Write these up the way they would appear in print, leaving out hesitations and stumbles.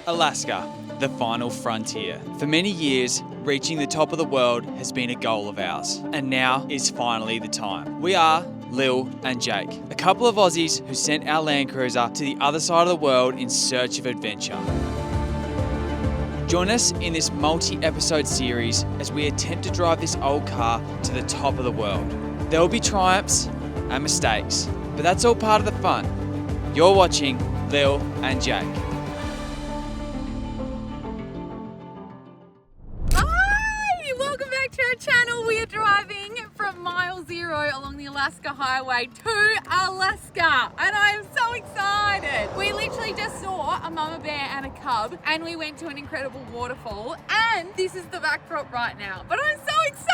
Alaska, the final frontier. For many years, reaching the top of the world has been a goal of ours, and now is finally the time. We are Lil and Jake, a couple of Aussies who sent our Land Cruiser to the other side of the world in search of adventure. Join us in this multi-episode series as we attempt to drive this old car to the top of the world. There will be triumphs and mistakes, but that's all part of the fun. You're watching Lil and Jake. Welcome back to our channel. We are driving from mile zero along the Alaska Highway to Alaska, and I am so excited. We literally just saw a mama bear and a cub, and we went to an incredible waterfall, and this is the backdrop right now, but I'm so excited.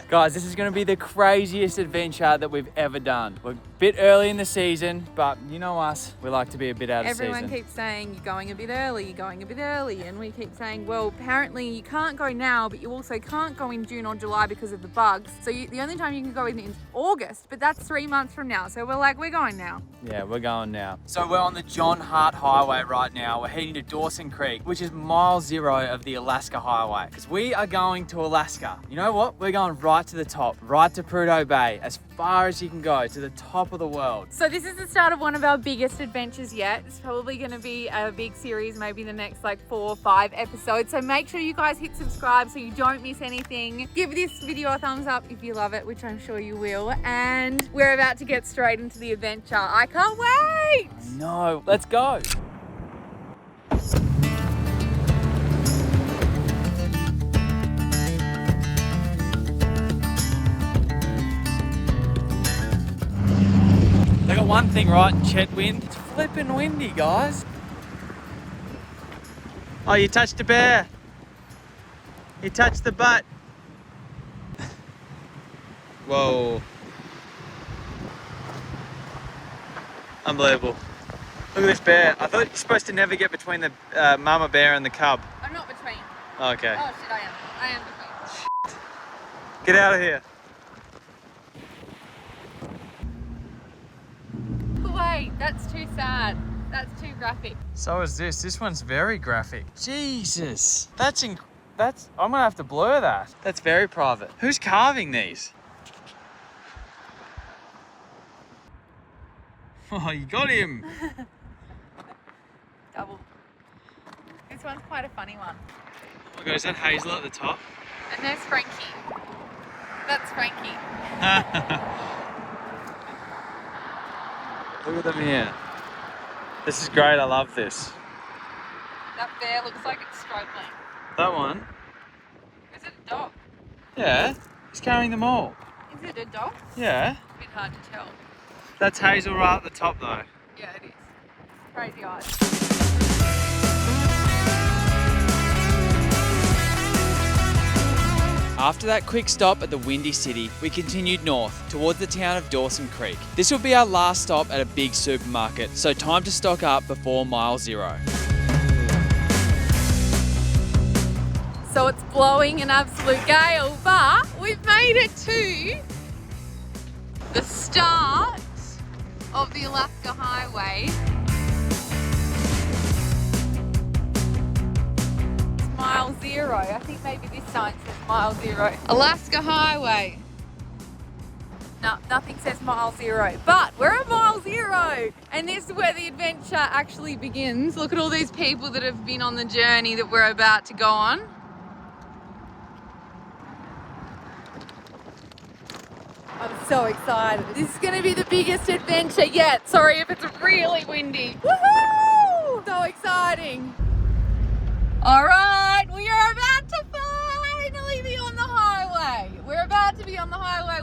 Guys, this is going to be the craziest adventure that we've ever done. We're a bit early in the season, but you know us, we like to be a bit out of season. Everyone keeps saying you're going a bit early, you're going a bit early, and we keep saying, well, apparently you can't go now, but you also can't go in June or July because of the bugs. So the only time you can go in is August, but that's 3 months from now. So we're like, we're going now. Yeah, we're going now. So we're on the John Hart Highway right now. We're heading to Dawson Creek, which is mile zero of the Alaska Highway, because we are going to Alaska. You know what? We're going right to the top, right to Prudhoe Bay, as far as you can go, to the top of the world. So this is the start of one of our biggest adventures yet. It's probably going to be a big series, maybe the next like 4 or 5 episodes. So make sure you guys hit subscribe so you don't miss anything. Give this video a thumbs up if you love it, which I'm sure you will. And we're about to get straight into the adventure. I can't wait. No, let's go. They got one thing right in Chetwynd. It's flipping windy, guys. Oh, you touched a bear. You touched the butt. Whoa. Unbelievable. Look at this bear. I thought you're supposed to never get between the mama bear and the cub. I'm not between. Okay. Oh shit, I am between. Shit. Get out of here. Wait, that's too sad. That's too graphic. So is this. This one's very graphic. Jesus. I'm gonna have to blur that. That's very private. Who's carving these? Oh, you got him. Double. This one's quite a funny one. Oh my God, is that Hazel at the top? And there's Frankie. That's Frankie. Look at them here. This is great, I love this. That bear looks like it's struggling. That one? Is it a dog? Yeah, he's carrying them all. Is it a dog? Yeah. A bit hard to tell. That's Hazel right at the top though. Yeah, it is. Crazy eyes. After that quick stop at the Windy City, we continued north towards the town of Dawson Creek. This will be our last stop at a big supermarket, so time to stock up before mile zero. So it's blowing an absolute gale, but we've made it to the start of the Alaska Highway. It's mile zero. I think maybe this sign says mile zero. Alaska Highway. No, nothing says mile zero, but we're at mile zero. And this is where the adventure actually begins. Look at all these people that have been on the journey that we're about to go on. I'm so excited. This is going to be the biggest adventure yet. Sorry if it's really windy. Woohoo! So exciting. All right, we are about to finally be on the highway. We're about to be on the highway.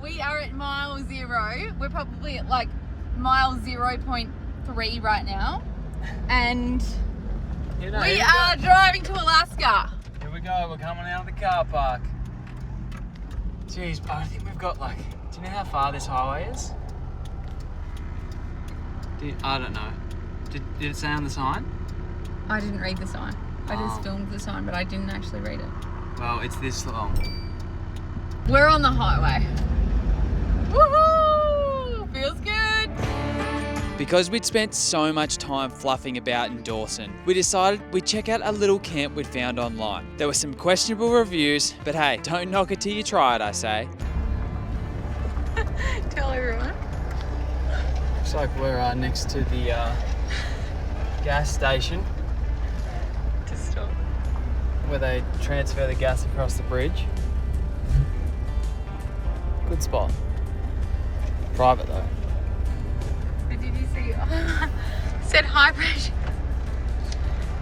We are at mile zero. We're probably at like mile 0.3 right now. And we are driving to Alaska. Here we go, we're coming out of the car park. Jeez, I think we've got like, do you know how far this highway is? I don't know. Did it say on the sign? I didn't read the sign. I just filmed the sign, but I didn't actually read it. Well, it's this long. We're on the highway. Woohoo! Feels good. Because we'd spent so much time fluffing about in Dawson, we decided we'd check out a little camp we'd found online. There were some questionable reviews, but hey, don't knock it till you try it, I say. Tell everyone. Looks like we're next to the gas station To stop. where they transfer the gas across the bridge. Good spot. Private though. But did you see? It said high pressure.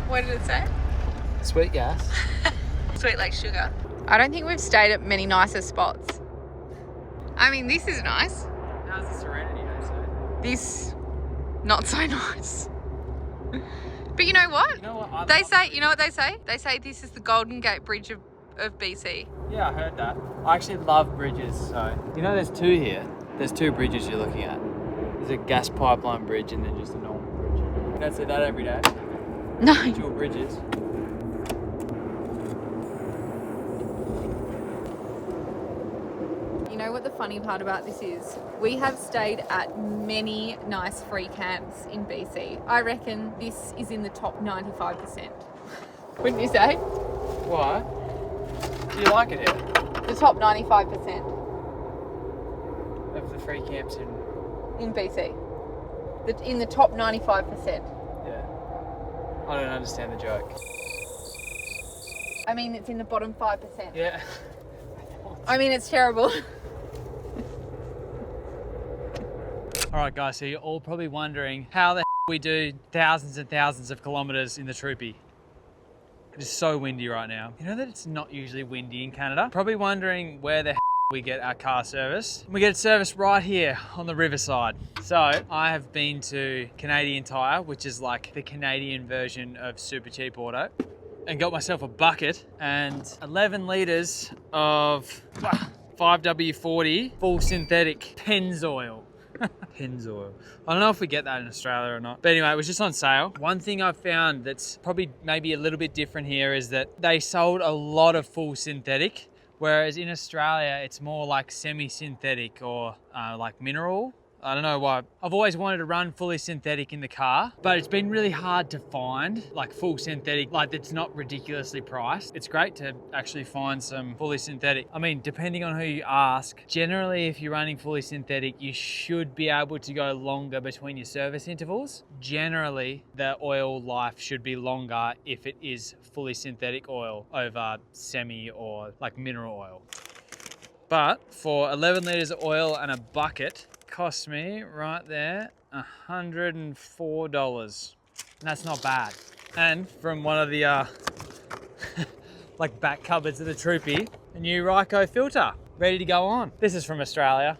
What did it say? Sweet gas. Sweet like sugar. I don't think we've stayed at many nicer spots. I mean, this is nice. How's the Serenity, they say? This, not so nice. But you know what? You know what? You know what they say? They say this is the Golden Gate Bridge of BC. Yeah, I heard that. I actually love bridges, so. You know there's two here. There's two bridges you're looking at. There's a gas pipeline bridge and then just a normal bridge. You don't see that every day. No. Dual bridges. You know what the funny part about this is? We have stayed at many nice free camps in BC. I reckon this is in the top 95%. Wouldn't you say? Why? Do you like it here? The top 95% Of the free camps in BC. In the top 95%. Yeah. I don't understand the joke. I mean, it's in the bottom 5%. Yeah. I mean, it's terrible. Alright guys, so you're all probably wondering how the we do thousands and thousands of kilometers in the Troopy. It is so windy right now. You know that it's not usually windy in Canada? Probably wondering where the we get our car serviced. We get it serviced right here on the riverside. So I have been to Canadian Tire, which is like the Canadian version of Super Cheap Auto, and got myself a bucket and 11 litres of 5W40 full synthetic Pennzoil. Pennzoil. I don't know if we get that in Australia or not. But anyway, it was just on sale. One thing I've found that's probably maybe a little bit different here is that they sold a lot of full synthetic, whereas in Australia, it's more like semi-synthetic or like mineral. I don't know why. I've always wanted to run fully synthetic in the car, but it's been really hard to find like full synthetic, like that's not ridiculously priced. It's great to actually find some fully synthetic. I mean, depending on who you ask, generally if you're running fully synthetic, you should be able to go longer between your service intervals. Generally, the oil life should be longer if it is fully synthetic oil over semi or like mineral oil. But for 11 litres of oil and a bucket, cost me right there $104. And that's not bad. And from one of the like back cupboards of the Troopy, a new Ryco filter ready to go on. This is from Australia.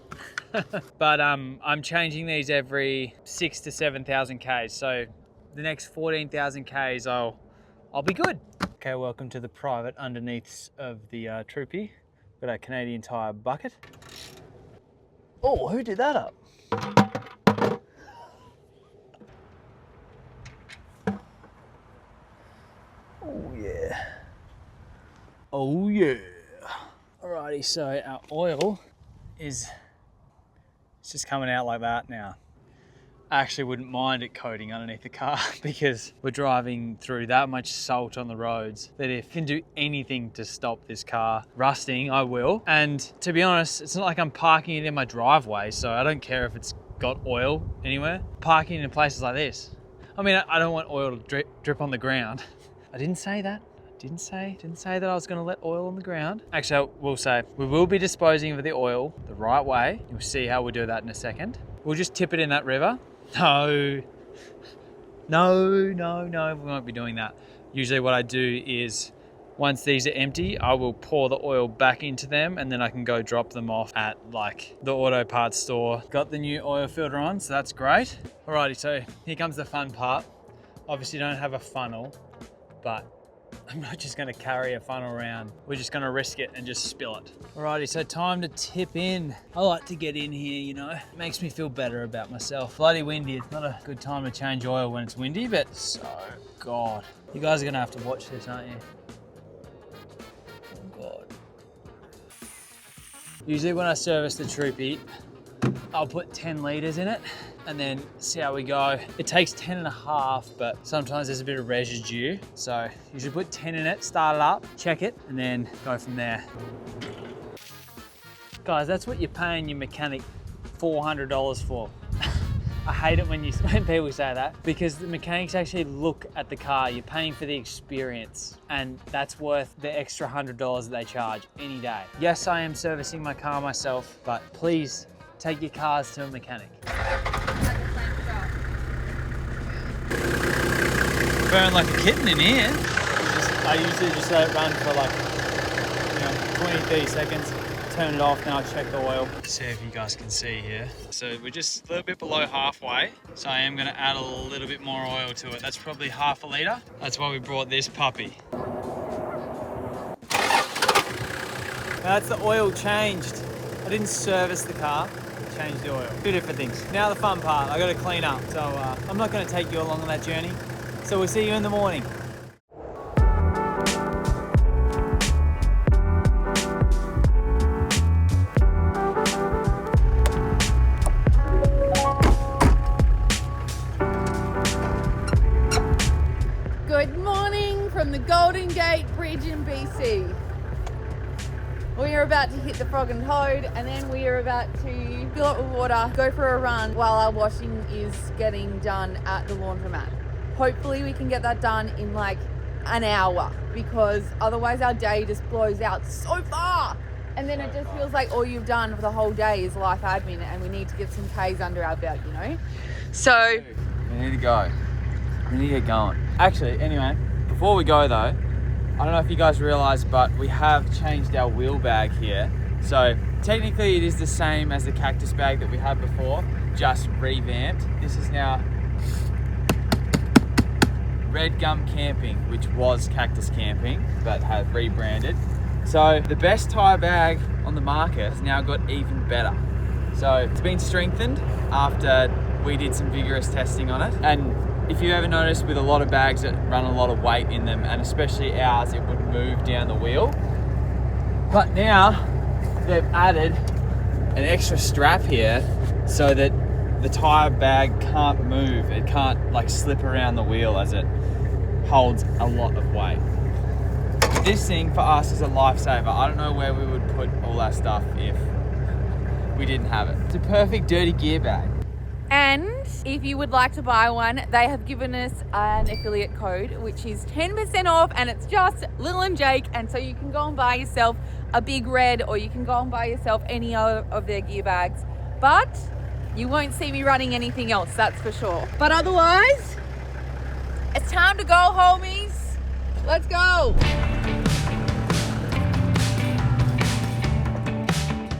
But I'm changing these every 6,000 to 7,000 Ks. So the next 14,000 Ks I'll be good. Okay, welcome to the private underneaths of the Troopy. Got a Canadian Tire bucket. Oh, who did that up? Oh yeah. Oh yeah. Alrighty, so our oil it's just coming out like that now. I actually wouldn't mind it coating underneath the car because we're driving through that much salt on the roads that if I can do anything to stop this car rusting, I will. And to be honest, it's not like I'm parking it in my driveway, so I don't care if it's got oil anywhere. Parking in places like this. I mean, I don't want oil to drip on the ground. I didn't say that. Didn't say that I was going to let oil on the ground. Actually, I will say we will be disposing of the oil the right way. You'll see how we do that in a second. We'll just tip it in that river. No, we won't be doing that. Usually what I do is once these are empty, I will pour the oil back into them and then I can go drop them off at like the auto parts store. Got the new oil filter on, so that's great. Alrighty, so here comes the fun part. Obviously don't have a funnel, but I'm not just gonna carry a funnel around. We're just gonna risk it and just spill it. Alrighty, so time to tip in. I like to get in here, you know. It makes me feel better about myself. Bloody windy. It's not a good time to change oil when it's windy, but so, God. You guys are gonna have to watch this, aren't you? Oh God. Usually when I service the Troopy, I'll put 10 litres in it and then see how we go. It takes 10.5, but sometimes there's a bit of residue. So you should put 10 in it, start it up, check it, and then go from there. Guys, that's what you're paying your mechanic $400 for. I hate it when people say that, because the mechanics actually look at the car. You're paying for the experience, and that's worth the extra $100 that they charge any day. Yes, I am servicing my car myself, but please take your cars to a mechanic. Burn like a kitten in here. I usually just let it run for like 20-30 seconds. Turn it off, now check the oil. See if you guys can see here. So we're just a little bit below halfway. So I am gonna add a little bit more oil to it. That's probably half a litre. That's why we brought this puppy. That's the oil changed. I didn't service the car, changed the oil. Two different things. Now the fun part, I gotta clean up. So I'm not gonna take you along on that journey. So we'll see you in the morning. Good morning from the Golden Gate Bridge in BC. We are about to hit the Frog and Toad, and then we are about to fill up with water, go for a run while our washing is getting done at the laundromat. Hopefully we can get that done in like an hour, because otherwise our day just blows out so far. And then it just feels like all you've done for the whole day is life admin, and we need to get some Ks under our belt, you know? So we need to go. We need to get going. Actually, anyway, before we go though, I don't know if you guys realize, but we have changed our wheel bag here. So technically it is the same as the cactus bag that we had before, just revamped. This is now Red Gum Camping, which was Cactus Camping, but have rebranded. So the best tyre bag on the market has now got even better. So it's been strengthened after we did some vigorous testing on it. And if you ever notice, with a lot of bags that run a lot of weight in them, and especially ours, it would move down the wheel. But now they've added an extra strap here so that the tyre bag can't move. It can't like slip around the wheel, as it holds a lot of weight. This thing for us is a lifesaver. I don't know where we would put all our stuff if we didn't have it. It's a perfect dirty gear bag. And if you would like to buy one, they have given us an affiliate code, which is 10% off, and it's just Lil Jake. And so you can go and buy yourself a Big Red, or you can go and buy yourself any of their gear bags. But you won't see me running anything else, that's for sure. But otherwise, it's time to go, homies. Let's go.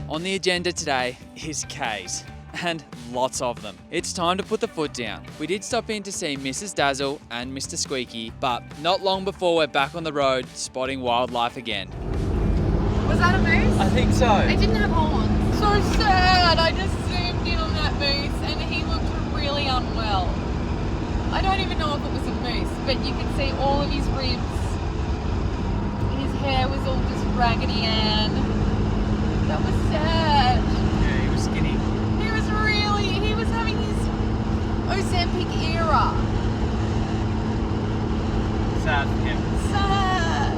On the agenda today is Ks, and lots of them. It's time to put the foot down. We did stop in to see Mrs. Dazzle and Mr. Squeaky, but not long before we're back on the road spotting wildlife again. Was that a moose? I think so. It didn't have horns. So sad. I just zoomed in on that moose and he looked really unwell. I don't even know if it was a moose, but you could see all of his ribs. His hair was all just Raggedy Ann. That was sad. Yeah, he was skinny. He was having his Ozempic era. Sad for him. Sad.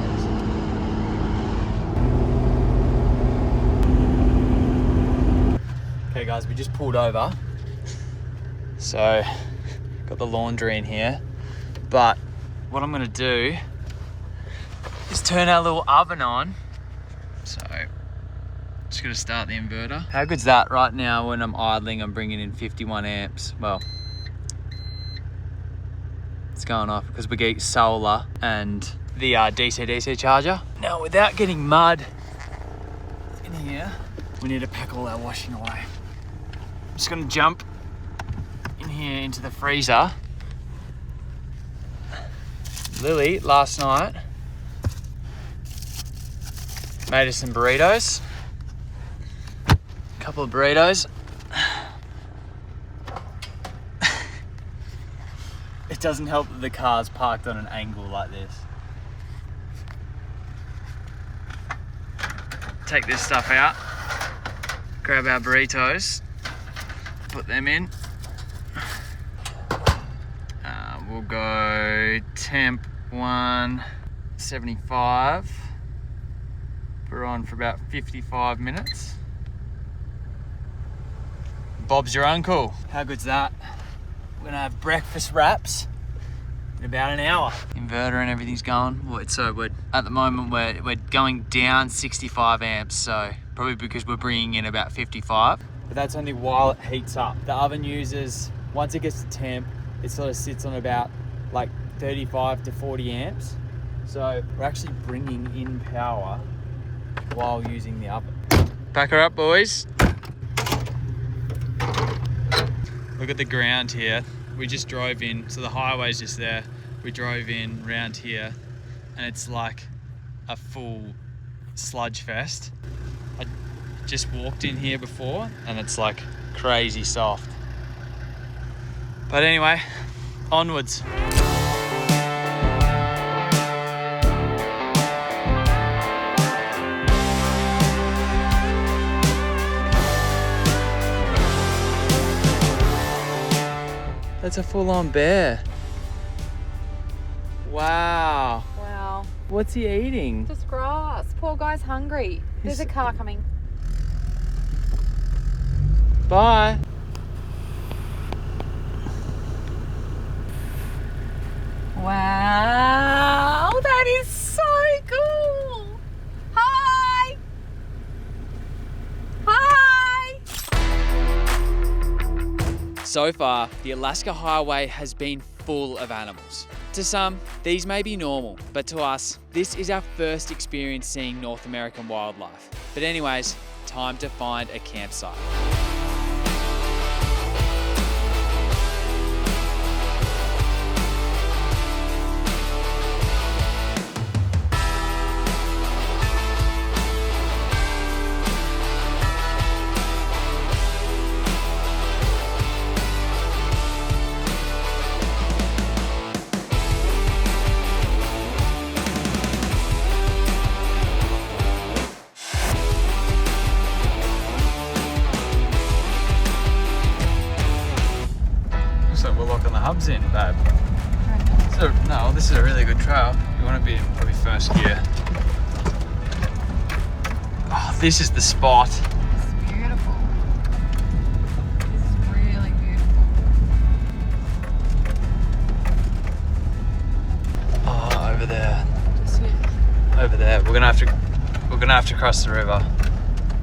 Okay guys, we just pulled over. So, got the laundry in here. But what I'm gonna do is turn our little oven on. So, just gonna start the inverter. How good's that? Right now when I'm idling, I'm bringing in 51 amps. Well, it's going off because we get solar and the DC charger. Now, without getting mud in here, we need to pack all our washing away. I'm just gonna jump in here into the freezer. Lily, last night, made us some burritos. Couple of burritos. It doesn't help that the car's parked on an angle like this. Take this stuff out, grab our burritos, Put them in. We'll go temp 175. We're on for about 55 minutes. Bob's your uncle. How good's that? We're gonna have breakfast wraps in about an hour. Inverter and everything's going. So we're at the moment we're going down 65 amps. So probably because we're bringing in about 55. But that's only while it heats up. The oven uses, once it gets to temp, it sort of sits on about like 35 to 40 amps. So we're actually bringing in power while using the oven. Pack her up, boys. Look at the ground here. We just drove in, so the highway's just there. We drove in round here and it's like a full sludge fest. I just walked in here before and it's like crazy soft. But anyway, onwards. That's a full-on bear. Wow. Wow. What's he eating? Just grass. Poor guy's hungry. There's a car coming. Bye. Wow, that is so cool. Hi. Hi. So far, the Alaska Highway has been full of animals. To some, these may be normal, but to us, this is our first experience seeing North American wildlife. But anyways, time to find a campsite. We're locking the hubs in, babe. No, this is a really good trail. You want to be in probably first gear. Oh, this is the spot. It's beautiful. It's really beautiful. Oh, over there. Just here. Over there. We're gonna have to cross the river.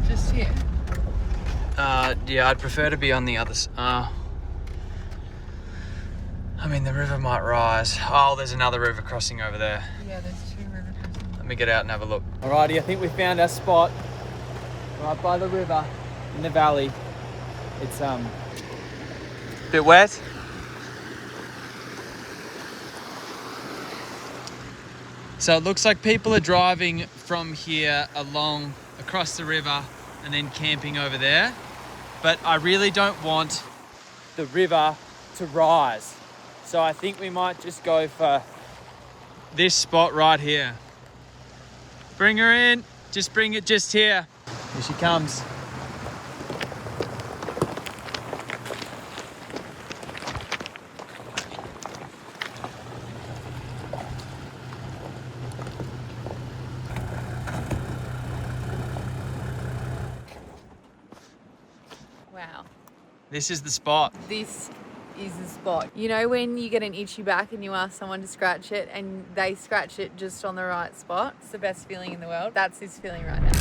Just here. Yeah, I'd prefer to be on the other side. I mean, the river might rise. Oh, there's another river crossing over there. Yeah, there's two river crossings. Let me get out and have a look. Alrighty, I think we found our spot. Right by the river, in the valley. It's a bit wet. So it looks like people are driving from here across the river and then camping over there. But I really don't want the river to rise. So I think we might just go for this spot right here. Bring her in, just bring it just here. Here she comes. Wow. This is the spot. This is the spot. You know when you get an itchy back and you ask someone to scratch it and they scratch it just on the right spot? It's the best feeling in the world. That's this feeling right now.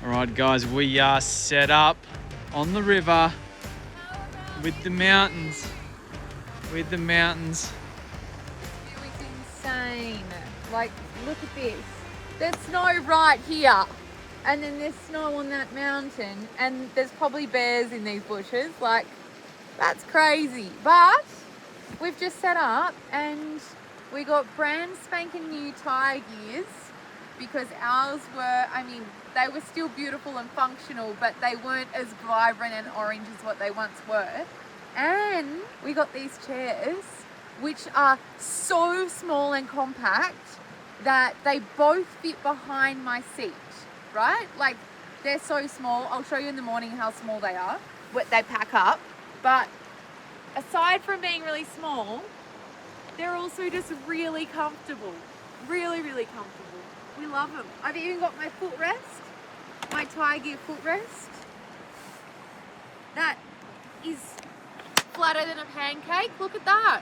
Alright guys, we are set up on the river with the mountains. With the mountains. It's insane. Like, look at this. There's snow right here. And then there's snow on that mountain. And there's probably bears in these bushes. Like, that's crazy. But we've just set up and we got brand spanking new tire gears. because ours were, I mean, they were still beautiful and functional, but they weren't as vibrant and orange as what they once were. And we got these chairs, which are so small and compact that they both fit behind my seat, right? Like, they're so small. I'll show you in the morning how small they are, what they pack up. But aside from being really small, they're also just really comfortable. Really, really comfortable. We love them. I've even got my footrest, my Tiger footrest. That is flatter than a pancake. Look at that.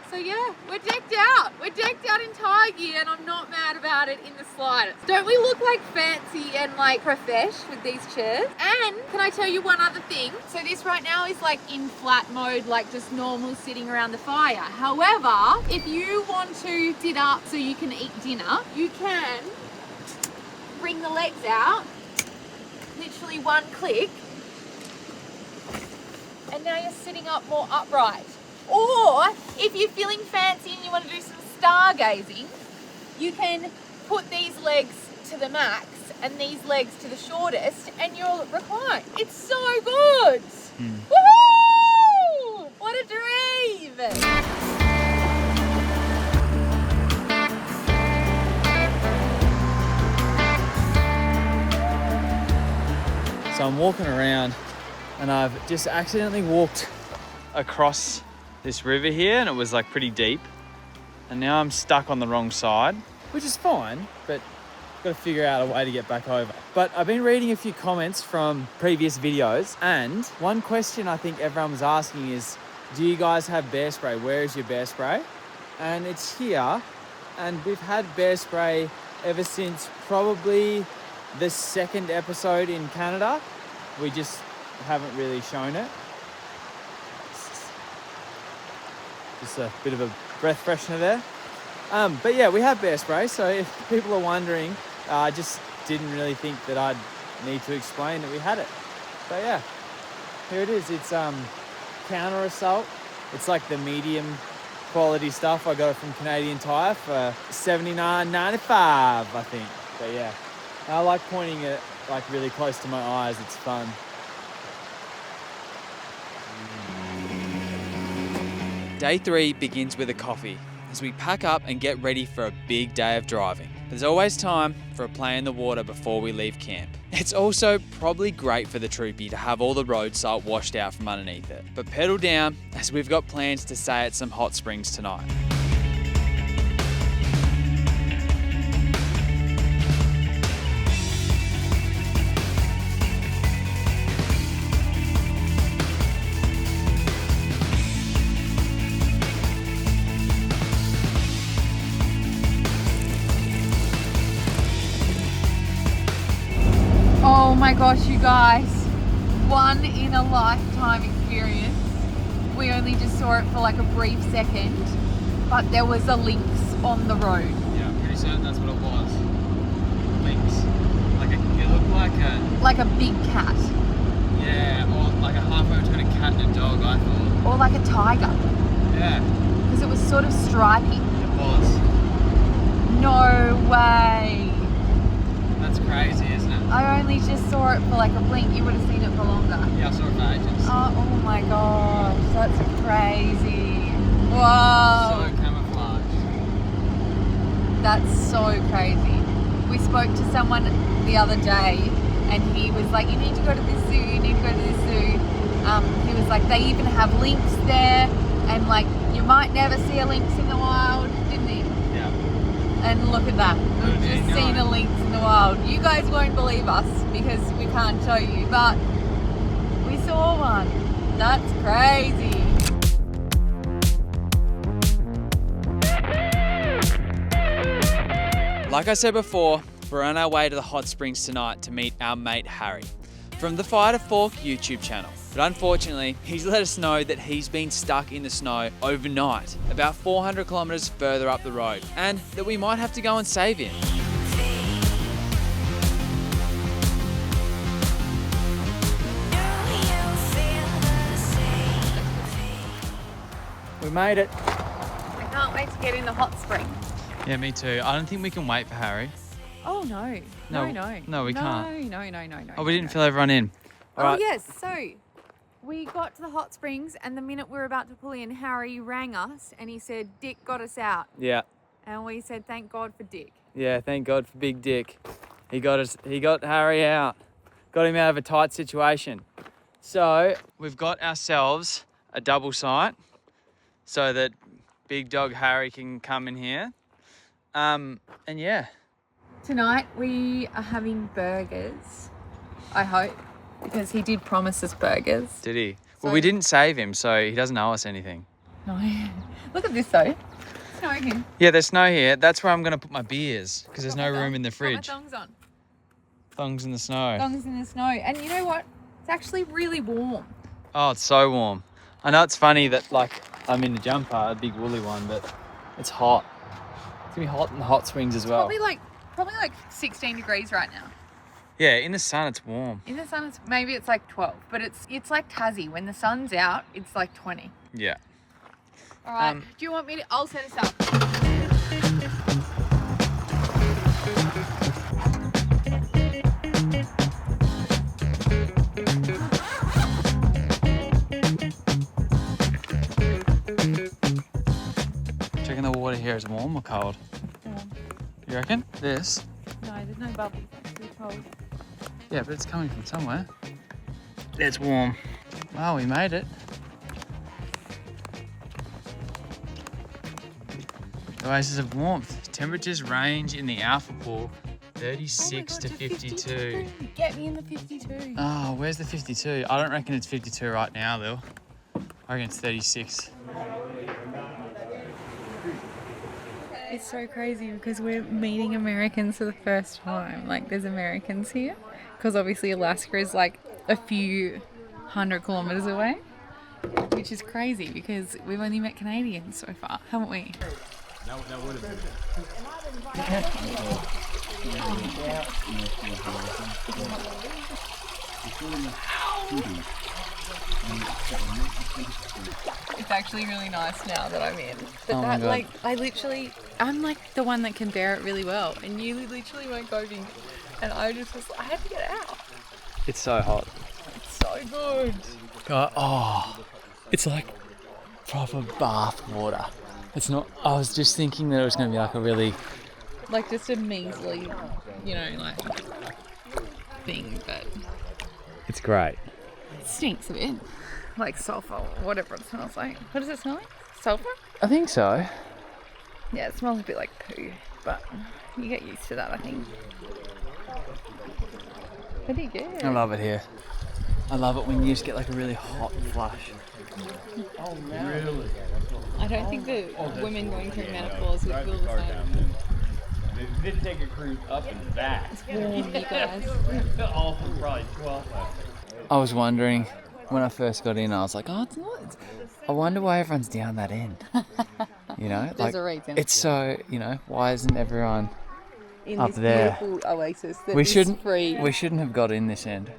So yeah, we're decked out. We're decked out in Thai gear, and I'm not mad about it in the slightest. Don't we look like fancy and like profesh with these chairs? And can I tell you one other thing? So this right now is like in flat mode, like just normal sitting around the fire. However, if you want to sit up so you can eat dinner, you can bring the legs out, literally one click, and now you're sitting up more upright. Or if you're feeling fancy and you want to do some stargazing, you can put these legs to the max and these legs to the shortest, and you'll recline. It's so good. Woohoo! What a dream! So I'm walking around and I've just accidentally walked across this river here, and it was like pretty deep, and now I'm stuck on the wrong side, which is fine, but got to figure out a way to get back over. But I've been reading a few comments from previous videos, and one question I think everyone was asking is, do you guys have bear spray? Where is your bear spray? And it's here, and we've had bear spray ever since probably the second episode in Canada. We just haven't really shown it. Just a bit of a breath freshener there. But yeah, we have bear spray, so if people are wondering, I just didn't really think that I'd need to explain that we had it. So yeah, here it is. It's counter assault. It's like the medium quality stuff. I got it from Canadian Tire for $79.95, I think. But yeah, I like pointing it like really close to my eyes. It's fun. Day 3 begins with a coffee as we pack up and get ready for a big day of driving. There's always time for a play in the water before we leave camp. It's also probably great for the troopy to have all the road salt washed out from underneath it. But pedal down, as we've got plans to stay at some hot springs tonight. Oh my gosh, you guys, one in a lifetime experience. We only just saw it for like a brief second, but there was a lynx on the road. Yeah, I'm pretty certain that's what it was. Lynx. It looked like a big cat. Yeah, or like a halfway between a cat and a dog, I thought. Or like a tiger. Yeah. Because it was sort of stripy. It was. No way. That's crazy, isn't it? I only just saw it for like a blink. You would have seen it for longer. Yeah, I saw it for ages. Oh my gosh, that's crazy. Whoa. So camouflaged. That's so crazy. We spoke to someone the other day and he was like, you need to go to this zoo, you need to go to this zoo. He was like, they even have lynx there, and like you might never see a lynx in the wild, didn't he? Yeah. And look at that, we've just seen a lynx in the wild. You guys won't believe us because we can't show you, but we saw one. That's crazy. Like I said before, we're on our way to the hot springs tonight to meet our mate Harry from the Fire to Fork YouTube channel. But unfortunately, he's let us know that he's been stuck in the snow overnight, about 400 kilometers further up the road, and that we might have to go and save him. We made it. I can't wait to get in the hot spring. Yeah, me too. I don't think we can wait for Harry. Oh no. No, we can't. No. Oh, we didn't fill everyone in. All Oh right. yes, so we got to the hot springs and the minute we were about to pull in, Harry rang us and he said, Dick got us out. Yeah. And we said, thank God for Dick. Yeah, thank God for Big Dick. He got Harry out. Got him out of a tight situation. So we've got ourselves a double site so that big dog Harry can come in here. And yeah. Tonight we are having burgers, I hope, because he did promise us burgers. Did he? So- Well, we didn't save him, so he doesn't owe us anything. No. Look at this though. Snowing. Yeah, there's snow here. That's where I'm going to put my beers because there's no room in the fridge. Got my thongs on. Thongs in the snow. Thongs in the snow. And you know what? It's actually really warm. Oh, it's so warm. I know it's funny that like I'm in a jumper, a big woolly one, but it's hot. It's gonna be hot in the hot springs as well. Probably like 16 degrees right now. Yeah, in the sun it's warm. In the sun, it's like 12, but it's like Tassie. When the sun's out, it's like 20. Yeah. All right. Do you want me to? I'll set us up. Checking the water here is warm or cold? You reckon? This? No, there's no bubbles. It's too cold. Yeah, but it's coming from somewhere. It's warm. Wow, we made it. Oasis of warmth. Temperatures range in the alpha pool 36 to 52. Get me in the 52. Oh, where's the 52? I don't reckon it's 52 right now, Lil. I reckon it's 36. It's so crazy because we're meeting Americans for the first time. Like, there's Americans here. Because obviously Alaska is like a few 100 kilometers away. Which is crazy because we've only met Canadians so far, haven't we? That would have been. It's actually really nice now that I'm in. But Oh my that, God. like, I'm like the one that can bear it really well. And you literally weren't coping. And I had to get out. It's so hot. It's so good. God, oh, it's like proper bath water. It's not, I was just thinking that it was going to be like a really, Like just a measly, like thing, but it's great. it stinks a bit. Like sulfur or whatever it smells like. What does it smell like? Sulfur? I think so. Yeah, it smells a bit like poo, but you get used to that, I think. Pretty good. I love it here. I love it when you just get like a really hot flush. Oh, really? I don't think the women going through menopause would feel the same. They did take a cruise up and back. It's warm, you guys. All from probably 12 hours. I was wondering when I first got in, I was like, oh, it's not. I wonder why everyone's down that end. You know, There's like a reason. it's so, why isn't everyone In up this there? beautiful oasis that We is shouldn't. free. We shouldn't have got in this end.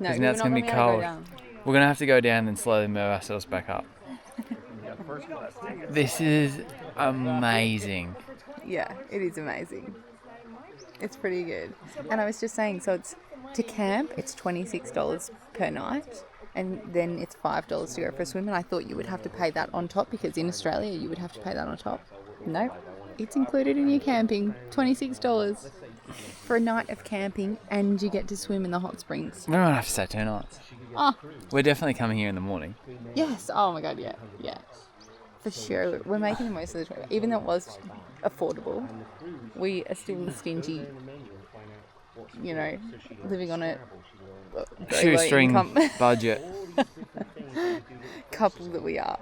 No, 'cause we're now it's not gonna be gonna able to go cold. down. We're gonna have to go down and slowly move ourselves back up. This is amazing. Yeah, it is amazing. It's pretty good. And I was just saying, so it's to camp, it's $26 per night, and then it's $5 to go for a swim. And I thought you would have to pay that on top because in Australia you would have to pay that on top. Nope, it's included in your camping. $26 for a night of camping, and you get to swim in the hot springs. We don't have to stay 2 nights. Oh, We're definitely coming here in the morning. yes. Oh my God, yeah. For sure. We're making the most of the trip. Even though it was affordable, we are still the stingy, living on a very low Shoestring income budget. couple that we are.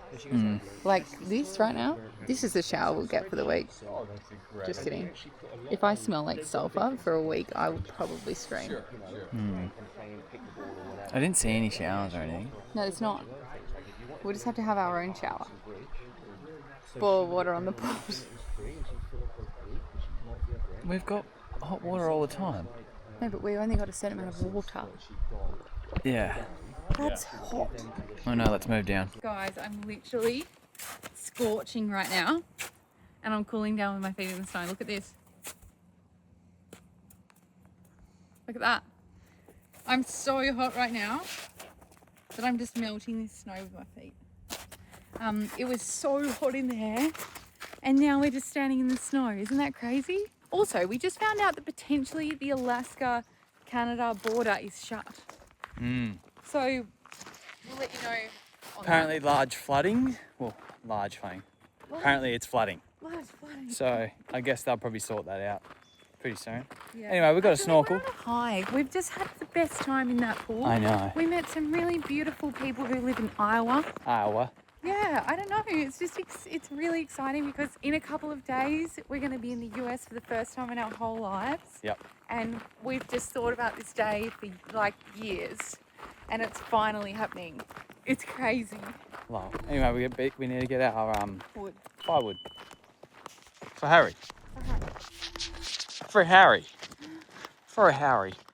Like this right now, this is the shower we'll get for the week. Just kidding. If I smell like sulfur for a week, I would probably scream. I didn't see any showers or anything. No, it's not. We'll just have to have our own shower. Boil water on the pot. We've got hot water all the time. No, but we only got a certain amount of water. Yeah. That's hot. Oh no, let's move down. Guys, I'm literally scorching right now. and I'm cooling down with my feet in the snow. Look at this. Look at that. I'm so hot right now that I'm just melting this snow with my feet. It was so hot in there, and now we're just standing in the snow. Isn't that crazy? Also, we just found out that potentially the Alaska-Canada border is shut. So we'll let you know on Apparently large flooding. Well, large flooding. Apparently it's flooding. Large flooding. So I guess they'll probably sort that out pretty soon. Yeah. Anyway, we've got a Actually, snorkel. We're on a hike. We've just had the best time in that pool. I know. We met some really beautiful people who live in Iowa. Iowa. Yeah, I don't know. It's just, it's really exciting because in a couple of days, we're going to be in the US for the first time in our whole lives. Yep. And we've just thought about this day for like years. And it's finally happening. It's crazy. Well, anyway, we need to get our Wood. firewood. For Harry. Okay. For Harry. For Harry.